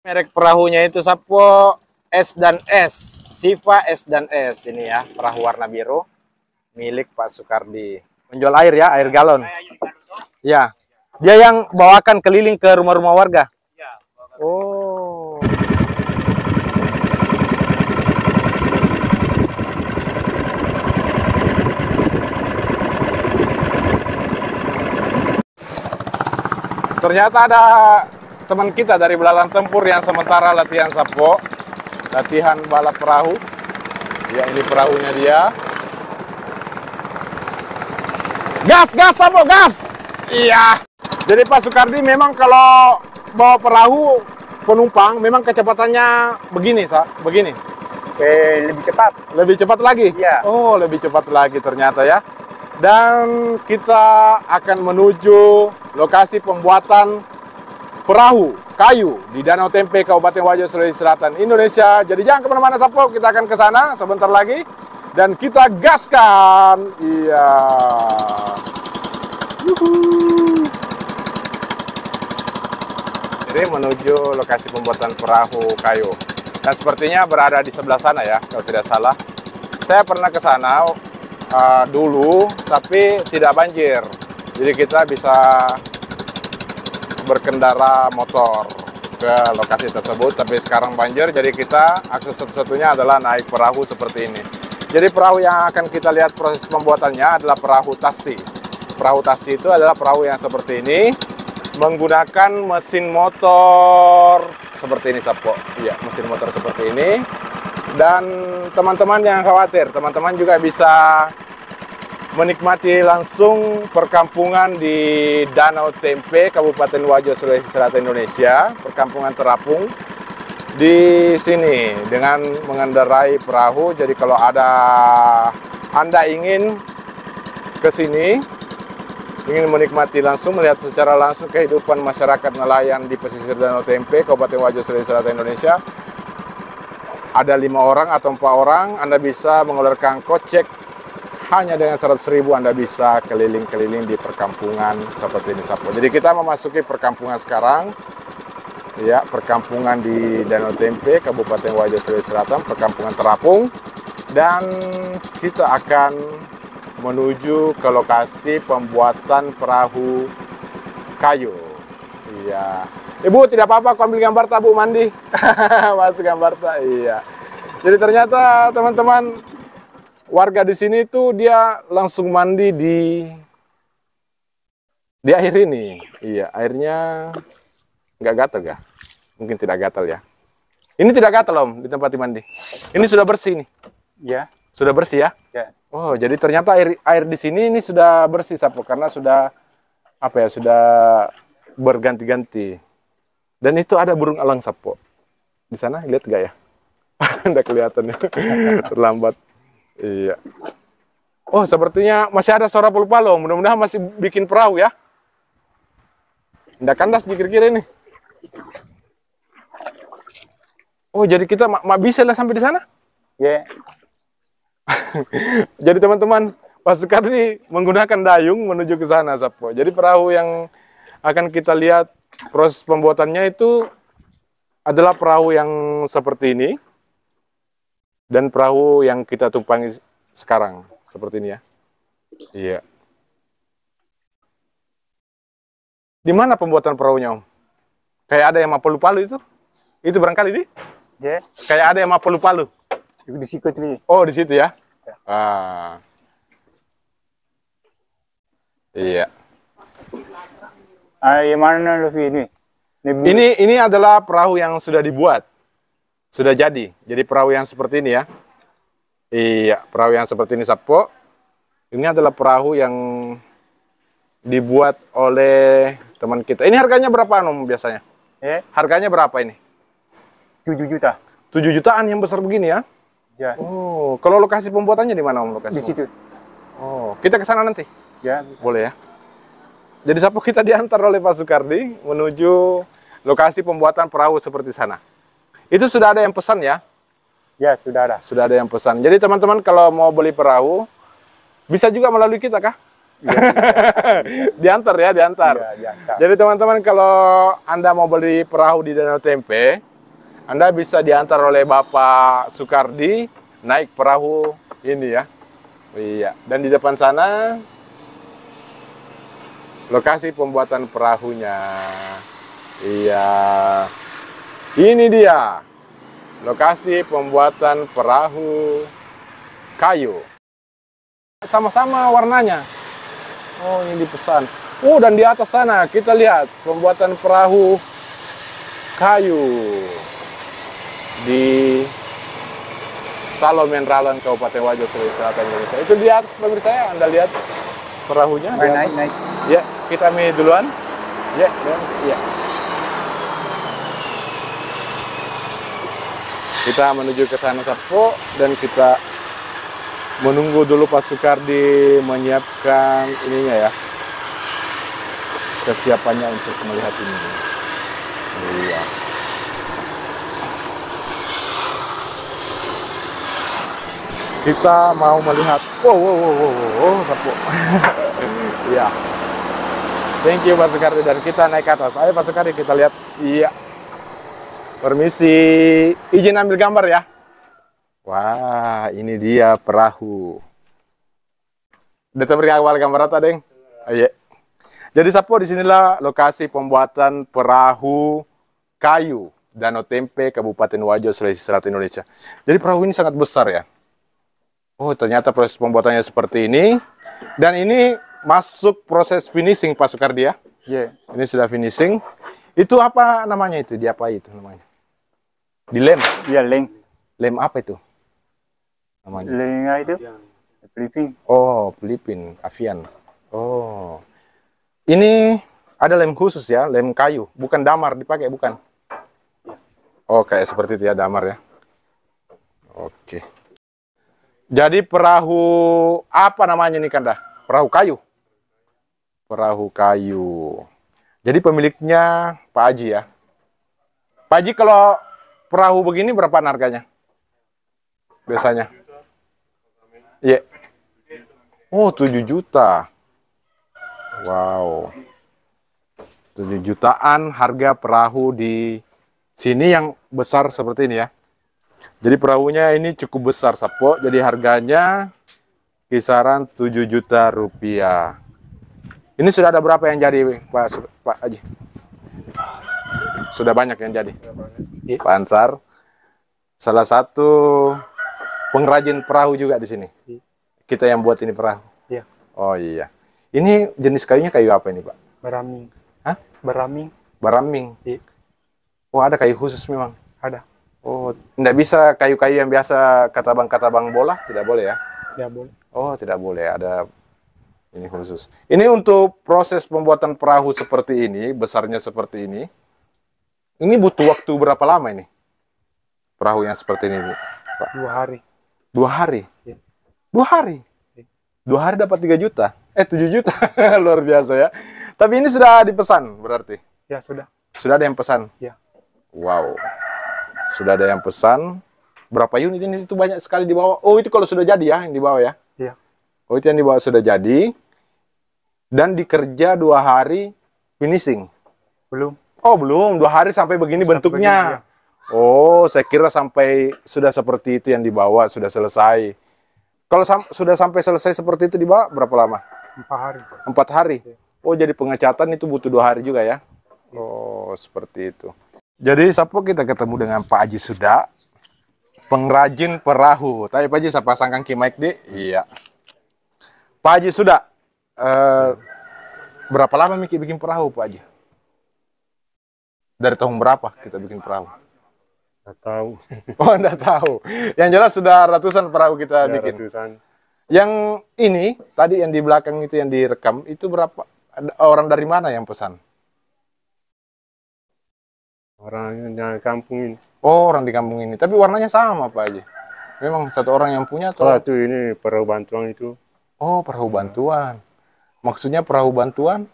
Merek perahunya itu Sapo S dan S, Siva S dan S ini ya, perahu warna biru milik Pak Sukardi. Menjual air ya, air galon. Ya, dia yang bawakan keliling ke rumah-rumah warga. Oh. Ternyata ada teman kita dari Belalang Tempur yang sementara latihan Sapo, latihan balap perahu. Ya, ini perahunya dia. Gas, gas Sapo, gas! Iya. Jadi Pak Sukardi memang kalau bawa perahu penumpang, memang kecepatannya begini, begini. Lebih cepat. Lebih cepat lagi? Iya. Oh, lebih cepat lagi ternyata ya. Dan kita akan menuju lokasi pembuatan perahu kayu di Danau Tempe, Kabupaten Wajo, Sulawesi Selatan, Indonesia. Jadi jangan kemana-mana Sapo, kita akan ke sana sebentar lagi dan kita gaskan. Iya. Jadi menuju lokasi pembuatan perahu kayu. Dan sepertinya berada di sebelah sana ya, kalau tidak salah. Saya pernah ke sana dulu, tapi tidak banjir. Jadi kita bisa berkendara motor ke lokasi tersebut, tapi sekarang banjir, jadi kita akses satu-satunya adalah naik perahu seperti ini. Jadi perahu yang akan kita lihat proses pembuatannya adalah perahu tasi. Perahu tasi itu adalah perahu yang seperti ini, menggunakan mesin motor seperti ini Sapo. Iya, mesin motor seperti ini. Dan teman-teman jangan khawatir, teman-teman juga bisa menikmati langsung perkampungan di Danau Tempe, Kabupaten Wajo, Sulawesi Selatan, Indonesia. Perkampungan terapung di sini dengan mengendarai perahu. Jadi kalau Anda ingin ke sini, ingin menikmati langsung, melihat secara langsung kehidupan masyarakat nelayan di pesisir Danau Tempe, Kabupaten Wajo, Sulawesi Selatan, Indonesia. Ada 5 orang atau 4 orang, Anda bisa mengeluarkan kocek. Hanya dengan 100.000 Anda bisa keliling-keliling di perkampungan seperti ini Sapo. Jadi kita memasuki perkampungan sekarang. Ya, perkampungan di Danau Tempe, Kabupaten Wajo, Sulawesi Selatan, perkampungan terapung. Dan kita akan menuju ke lokasi pembuatan perahu kayu. Iya. Ibu, tidak apa-apa aku ambil gambar tak Bu mandi. Masuk gambar tak. Iya. Jadi ternyata teman-teman, warga di sini tuh dia langsung mandi di air ini. Iya, airnya nggak gatal ya? Mungkin tidak gatal ya. Ini tidak gatal Om di tempat mandi. Ini sudah bersih nih. Ya. Sudah bersih ya? Ya. Oh, jadi ternyata air di sini ini sudah bersih Sapo karena sudah apa ya? Sudah berganti-ganti. Dan itu ada burung elang Sapo. Di sana lihat nggak ya? Anda kelihatan ya. Terlambat. Iya. Oh, sepertinya masih ada suara palu-palu. Mudah-mudahan masih bikin perahu ya. Nggak kandas di kiri-kiri ini. Oh, jadi kita bisa lah sampai di sana? Ya. Jadi teman-teman, Pak Sukardi menggunakan dayung menuju ke sana, Sapo. Jadi perahu yang akan kita lihat proses pembuatannya itu adalah perahu yang seperti ini. Dan perahu yang kita tumpangi sekarang, seperti ini ya. Iya. Di mana pembuatan perahunya, Om? Kayak ada yang mau palu-palu itu? Itu barangkali ini? Ya. Kayak ada yang mau palu-palu. Di situ tuh. Oh, di situ ya? Ya. Ah. Iya. Yang mana lebih ini? Ini adalah perahu yang sudah dibuat. Sudah jadi perahu yang seperti ini ya. Iya, perahu yang seperti ini Sapo. Ini adalah perahu yang dibuat oleh teman kita. Ini harganya berapa Om biasanya? Harganya berapa ini? 7 juta. 7 jutaan yang besar begini ya? Ya. Oh, kalau lokasi pembuatannya di mana Om lokasi? Di situ. Oh, kita ke sana nanti. Ya. Boleh ya. Jadi Sapo kita diantar oleh Pak Sukardi menuju lokasi pembuatan perahu seperti sana. Itu sudah ada yang pesan ya? Ya, sudah ada. Sudah ada yang pesan. Jadi teman-teman kalau mau beli perahu, bisa juga melalui kita kah? Ya, diantar ya, diantar. Ya, diantar. Jadi teman-teman kalau Anda mau beli perahu di Danau Tempe, Anda bisa diantar oleh Bapak Sukardi naik perahu ini ya. Iya, dan di depan sana lokasi pembuatan perahunya. Iya. Ini dia lokasi pembuatan perahu kayu. Sama-sama warnanya. Oh, ini dipesan. Oh, dan di atas sana kita lihat pembuatan perahu kayu di Salomen Ralan, Kabupaten Wajo, Sulawesi Selatan, Indonesia. Itu di atas pemirsa ya, Anda lihat perahunya. Naik. Ya, kita duluan. Ya, ya. Kita menuju ke sana Sapo, dan kita menunggu dulu Pak Sukardi menyiapkan ininya ya, kesiapannya untuk melihat ini. Iya. Kita mau melihat. Wow, Sapo. Iya. Thank you Pak Sukardi, dan kita naik ke atas. Ayo Pak Sukardi, kita lihat. Iya. Permisi, izin ambil gambar ya. Wah, ini dia perahu. Udah beri awal gambar apa, Deng? Iya. Jadi Sapo, disinilah lokasi pembuatan perahu kayu Danau Tempe, Kabupaten Wajo, Sulawesi Selatan, Indonesia. Jadi perahu ini sangat besar ya. Oh, ternyata proses pembuatannya seperti ini. Dan ini masuk proses finishing Pak Sukardi ya. Iya. Ini sudah finishing. Itu apa namanya itu? Diapain itu namanya? Dilem. Iya, leng. Lem apa itu? Namanya. Leng itu. Peliping. Oh, pelipin, avian. Oh. Ini ada lem khusus ya, lem kayu, bukan damar dipakai, bukan? Oh, kayak seperti itu ya, damar ya. Oke. Jadi perahu apa namanya nih Kanda? Perahu kayu. Perahu kayu. Jadi pemiliknya Pak Haji ya. Pak Haji, kalau perahu begini berapa harganya? Biasanya? Iya. Oh, 7 juta. Wow. 7 jutaan harga perahu di sini yang besar seperti ini ya. Jadi perahunya ini cukup besar Sapo. Jadi harganya kisaran 7 juta rupiah. Ini sudah ada berapa yang jadi Pak Haji? Sudah banyak yang jadi. Pak Ansar, salah satu pengrajin perahu juga di sini. Kita yang buat ini perahu. Iya. Oh iya. Ini jenis kayunya kayu apa ini Pak? Beraming. Hah? Beraming. Baraming. Iya. Oh, ada kayu khusus memang. Ada. Oh, tidak bisa kayu-kayu yang biasa katabang-katabang bola, tidak boleh ya? Tidak boleh. Oh, tidak boleh. Ada ini khusus. Ini untuk proses pembuatan perahu seperti ini, besarnya seperti ini. Ini butuh waktu berapa lama ini? Perahu yang seperti ini, Pak? 2 hari. 2 hari? Iya. 2 hari? Iya. 2 hari dapat 3 juta? 7 juta. Luar biasa ya. Tapi ini sudah dipesan berarti? Ya, sudah. Sudah ada yang pesan? Ya. Wow. Sudah ada yang pesan. Berapa unit ini? Itu banyak sekali di bawah. Oh, itu kalau sudah jadi ya, yang di bawah ya? Iya. Oh, itu yang di bawah sudah jadi. Dan dikerja 2 hari finishing? Belum. Oh, belum. 2 hari sampai begini bentuknya. Begini, ya. Oh, saya kira sampai sudah seperti itu yang dibawa, sudah selesai. Kalau sudah sampai selesai seperti itu dibawa, berapa lama? 4 hari. 4 hari? Ya. Oh, jadi pengecatan itu butuh 2 hari juga ya? Oh, seperti itu. Jadi, Sapo, kita ketemu dengan Pak Haji Suda, pengrajin perahu. Tapi Pak Haji, siapa sangkang Kimaik di? Iya. Pak Haji Suda, berapa lama Miki bikin perahu, Pak Haji? Dari tahun berapa kita bikin perahu? Nggak tahu. Oh, enggak tahu. Yang jelas sudah ratusan perahu kita bikin. Ratusan. Yang ini, tadi yang di belakang itu yang direkam, itu berapa? Orang dari mana yang pesan? Orang yang kampung ini. Oh, orang di kampung ini. Tapi warnanya sama, Pak Haji. Memang satu orang yang punya atau? Oh, itu ini perahu bantuan itu. Oh, perahu bantuan. Maksudnya perahu bantuan?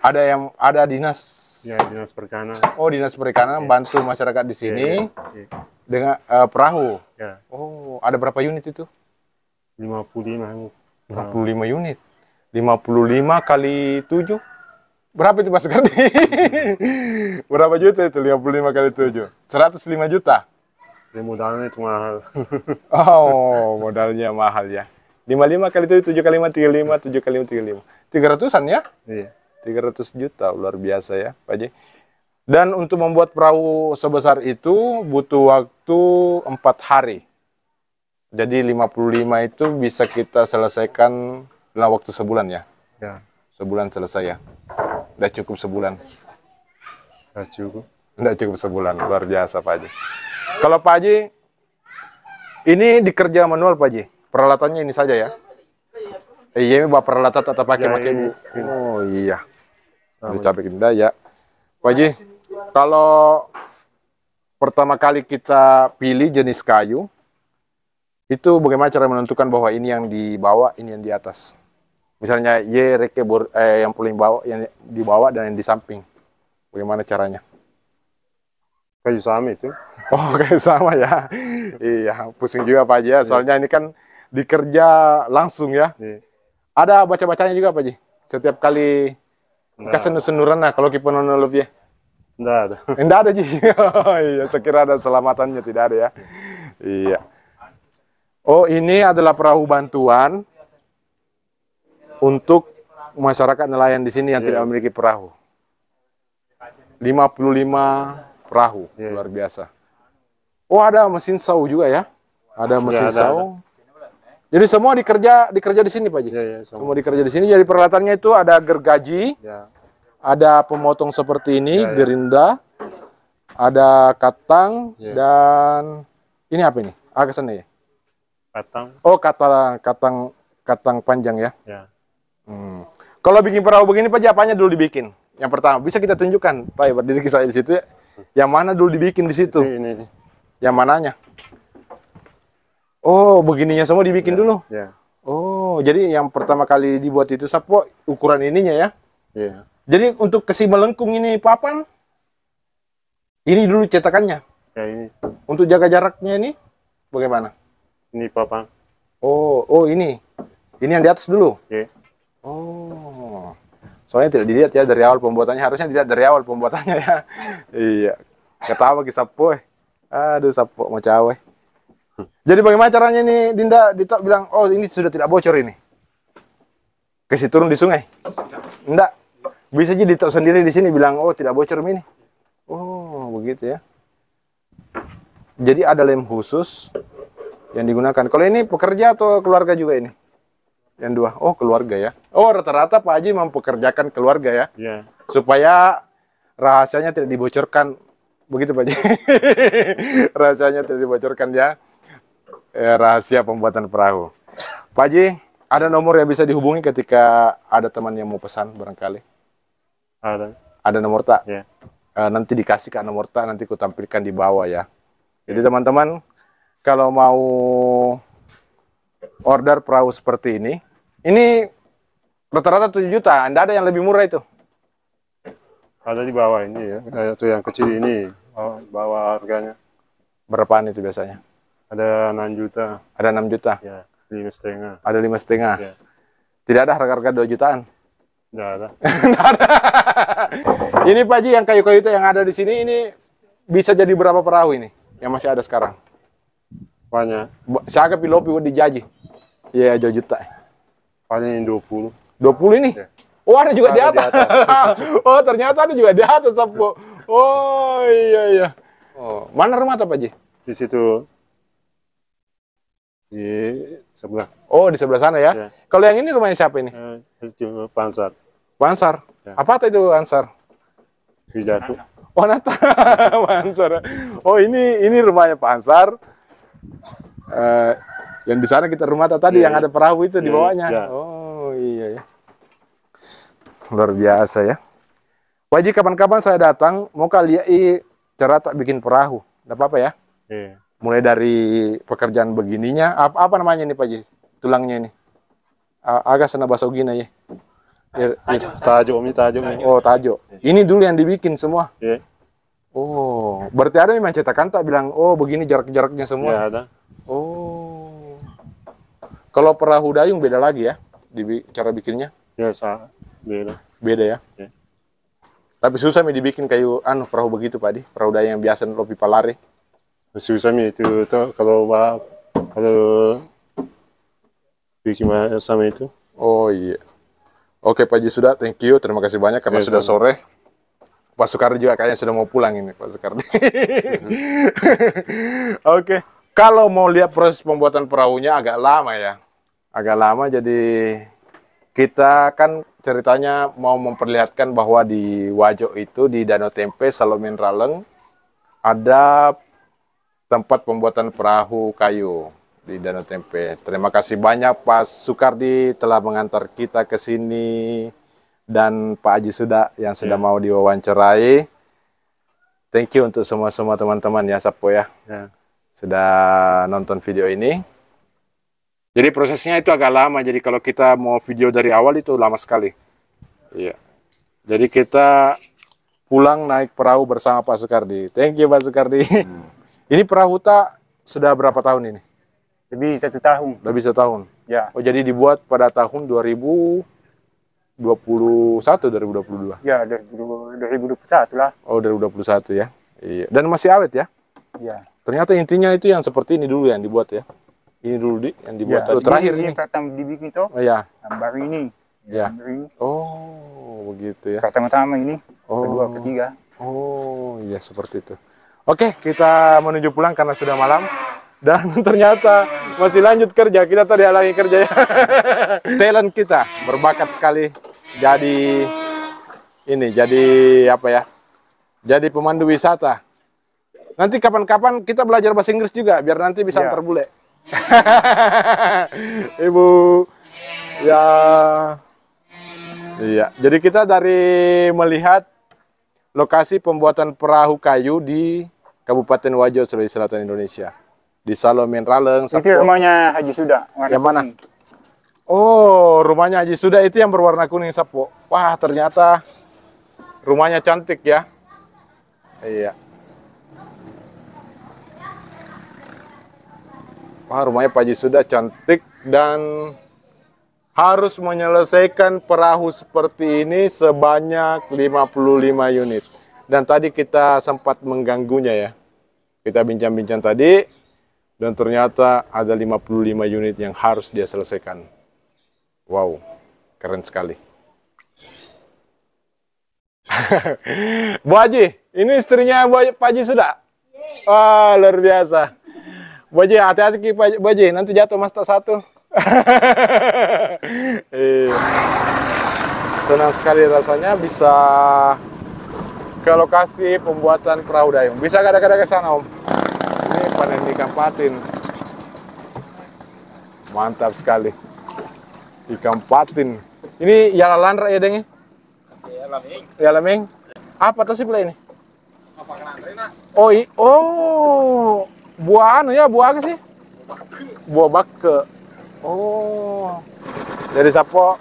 Ada dinas. Ya, dinas perikanan. Oh, dinas perikanan bantu masyarakat di sini Ya. dengan perahu. Ya. Oh, ada berapa unit itu? 55. 55 unit. 55 kali 7? Berapa itu Mas Kardi? Berapa juta itu 55 kali 7? 105 juta. Ya, modalnya itu mahal. Oh, modalnya mahal ya. 55 kali 7, 7 kali 5, 35, 7 kali 5, 35. 300-an ya? Iya. 300 juta, luar biasa ya, Pak Haji. Dan untuk membuat perahu sebesar itu butuh waktu 4 hari. Jadi 55 itu bisa kita selesaikan dalam waktu sebulan ya? Ya, Sebulan selesai ya? Udah cukup sebulan? nggak cukup. Udah cukup sebulan, luar biasa Pak Haji. Kalau Pak Haji, ini dikerja manual Pak Haji? Peralatannya ini saja ya? Iya, ini bawa peralatan atau pakai Ya, Bu? ini. Oh iya. Sama. Dicapakin ya. Pak Haji, kalau pertama kali kita pilih jenis kayu, itu bagaimana cara menentukan bahwa ini yang di bawah, ini yang di atas? Misalnya yang paling bawah, yang di bawah dan yang di samping. Bagaimana caranya? Kayu sama itu. Oh, kayak sama ya. Iya, pusing juga Pak Haji ya. Soalnya ini kan dikerja langsung ya. Iya. Ada baca-bacanya juga Pak Haji. Setiap kali Nggak, kesenuran nah kalau kita nonolop ya. nggak ada. Enggak ada Ji. Oh, iya, sekira ada selamatannya tidak ada ya. Iya. Oh, ini adalah perahu bantuan untuk masyarakat nelayan di sini yang Iya. tidak memiliki perahu. 55 perahu, Iya. luar biasa. Oh, ada mesin saw juga ya? Ada mesin ada, saw. Jadi semua dikerja di sini Pak Haji? Iya, iya, sama. Semua dikerja di sini. Jadi peralatannya itu ada gergaji, Ya, ada pemotong seperti ini, Ya, ya. gerinda, ada katang, Ya. dan ini apa ini? Ah, kesana ya? katang. Oh, katang panjang ya. Ya, Hmm. Kalau bikin perahu begini, Pak Haji, apanya dulu dibikin? Yang pertama, bisa kita tunjukkan, Pak, berdiri saya di situ ya. Yang mana dulu dibikin di situ? ini. Yang mananya? Oh, begininya semua dibikin dulu. Ya, Oh, jadi yang pertama kali dibuat itu sapo ukuran ininya ya. ya. Jadi untuk kesi melengkung ini papan, ini dulu cetakannya. Ya, ini. Untuk jaga jaraknya ini, bagaimana? Ini papan. Oh, ini. Ini yang di atas dulu. Ya, Oh, soalnya tidak dilihat ya dari awal pembuatannya. Harusnya dilihat dari awal pembuatannya ya. Iya. Ketawa ke sapo. Aduh, sapo mau cawe. Jadi bagaimana caranya nih Dita bilang, oh ini sudah tidak bocor ini. Kasih turun di sungai. Enggak. Bisa aja Dita sendiri di sini bilang, oh tidak bocor ini. Oh, begitu ya. Jadi ada lem khusus yang digunakan. Kalau ini pekerja atau keluarga juga ini? Yang dua. Oh, keluarga ya. Oh, rata-rata Pak Haji mempekerjakan keluarga ya. ya. Supaya rahasianya tidak dibocorkan. Begitu Pak Haji. Rahasianya tidak dibocorkan ya. Rahasia pembuatan perahu. Pak Haji, ada nomor yang bisa dihubungi ketika ada teman yang mau pesan barangkali? Ada. Ada nomor tak? Ya. Nanti dikasih ke nomor tak, nanti ku tampilkan di bawah ya. Jadi teman-teman, kalau mau order perahu seperti ini rata-rata 7 juta. Anda ada yang lebih murah itu? Ada di bawah ini ya. Itu yang kecil ini. Bawah harganya. Berapaan itu biasanya? Ada 6 juta. Ada 6 juta? Ya, 5,5. Ada 5,5? Ya. Tidak ada harga-harga 2 jutaan? Nggak ada. Ini Pak Haji, yang kayu-kayu itu yang ada di sini, ini bisa jadi berapa perahu ini? Yang masih ada sekarang? Banyak. Saya ke pilopi di jaji. Iya, 2 juta. Paling 20. 20 ini? Ya. Oh, ada juga di Ada di atas. Oh, ternyata ada juga di atas, Sapo. Oh, iya. Oh, mana rumah Pak Haji? Di situ. Di sebelah. Oh, di sebelah sana ya. Ya. Kalau yang ini rumahnya siapa ini? Itu Pansar. Pak Ansar. Ya. Apa itu Ansar? Hijaku. Oh, Nata. Pak Ansar. Oh, ini rumahnya Pak Ansar. Yang di sana kita rumah tadi Ya, yang ada perahu itu di ya, bawahnya. ya. Oh, iya ya. Luar biasa ya. Pak Haji, kapan-kapan saya datang, mau lihat cara tak bikin perahu. Tidak apa-apa ya. Iya. Mulai dari pekerjaan begininya, apa namanya nih Pak Haji? Tulangnya ini. Agak sana bahasa gina ya. Tajuk. Oh, tajo. Ini dulu yang dibikin semua. Iya. Oh, berarti ada memang cetakan tak bilang, oh begini jarak-jaraknya semua. Ya, ada. Oh. Kalau perahu dayung beda lagi ya, cara bikinnya Ya, beda. beda ya. Ya. Tapi susah mi dibikin kayu perahu begitu Pak Di, perahu dayung yang biasa lo pipa lari. Susah mi itu tuh kalau bikin sama itu. Oh iya. Oke Pak Ji sudah, thank you, terima kasih banyak karena sudah sore. Pak Sukardi juga kayaknya sudah mau pulang ini Pak Sukardi. Oke, kalau mau lihat proses pembuatan perahunya agak lama ya. Agak lama, jadi kita kan ceritanya mau memperlihatkan bahwa di Wajo itu, di Danau Tempe, Salomen Raleng, ada tempat pembuatan perahu kayu di Danau Tempe. Terima kasih banyak Pak Sukardi telah mengantar kita ke sini, dan Pak Haji Suda yang sudah mau diwawancarai. Thank you untuk semua teman-teman ya Sapo ya. Sudah nonton video ini. Jadi prosesnya itu agak lama, jadi kalau kita mau video dari awal itu lama sekali. Iya. Jadi kita pulang naik perahu bersama Pak Sukardi. Thank you Pak Sukardi. Ini perahu tak sudah berapa tahun ini? Lebih 1 tahun. Lebih 1 tahun. Ya. Oh jadi dibuat pada tahun 2021, 2022. Ya, 2021 lah. Oh 2021 ya. Iya. Dan masih awet ya? Ya. Ternyata intinya itu yang seperti ini dulu yang dibuat ya. Ini dulu yang dibuat. Ya. Terakhir ini ini. pertama dibikin tuh. Oh ya. Yang baru ini. Ya. Yang baru ini. Oh begitu ya. Pertama-tama ini. Oh. Kedua, ketiga. Oh iya seperti itu. Oke, kita menuju pulang karena sudah malam. Dan ternyata masih lanjut kerja. Kita tadi halangi kerja ya. Talent kita berbakat sekali. Jadi ini, jadi apa ya? Jadi pemandu wisata. Nanti kapan-kapan kita belajar bahasa Inggris juga, biar nanti bisa antar bule. Ibu, ya, iya. Jadi kita dari melihat lokasi pembuatan perahu kayu di Kabupaten Wajo, Sulawesi Selatan, Indonesia. Di Salomen Raleng. Itu rumahnya Haji Suda. Yang mana? Oh, rumahnya Haji Suda itu yang berwarna kuning Sapo. Wah, ternyata rumahnya cantik ya. Iya. Wah, rumahnya Pak Haji Suda cantik dan harus menyelesaikan perahu seperti ini sebanyak 55 unit. Dan tadi kita sempat mengganggunya ya. Kita bincang-bincang tadi dan ternyata ada 55 unit yang harus dia selesaikan. Wow, keren sekali. Bu Haji, ini istrinya Pak Haji Suda? Wah, luar biasa. Bu Haji, hati-hati Pak Haji, nanti jatuh mas tak satu. Senang sekali rasanya bisa ke lokasi pembuatan perahu dayung. Bisa kadang-kadang ke sana Om. Ini panen ikan patin. Mantap sekali. Ikan patin. Ini yala landra ya Deng? Yala meng. Apa tuh sih pula ini? Oh, buah anu ya, buah apa sih? Buah bake. Oh. Jadi Sapo,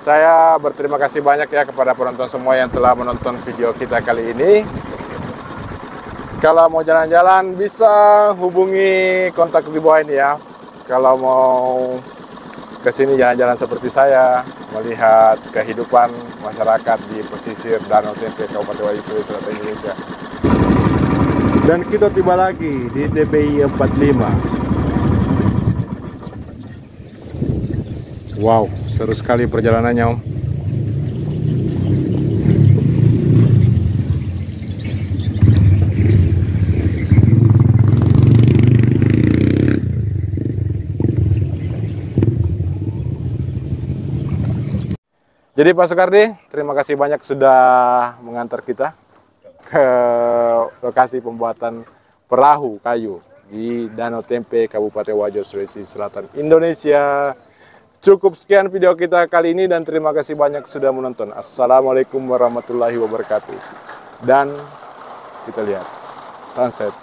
saya berterima kasih banyak ya kepada penonton semua yang telah menonton video kita kali ini. Kalau mau jalan-jalan bisa hubungi kontak di bawah ini ya. Kalau mau ke sini jalan-jalan seperti saya, melihat kehidupan masyarakat di pesisir Danau Tempe Kabupaten Wajo Sulawesi Selatan Indonesia. Dan kita tiba lagi di TPI 45. Wow, seru sekali perjalanannya Om. Jadi Pak Sukardi, terima kasih banyak sudah mengantar kita ke lokasi pembuatan perahu kayu di Danau Tempe, Kabupaten Wajo, Sulawesi Selatan, Indonesia. Cukup sekian video kita kali ini dan terima kasih banyak sudah menonton. Assalamualaikum warahmatullahi wabarakatuh. Dan kita lihat sunset.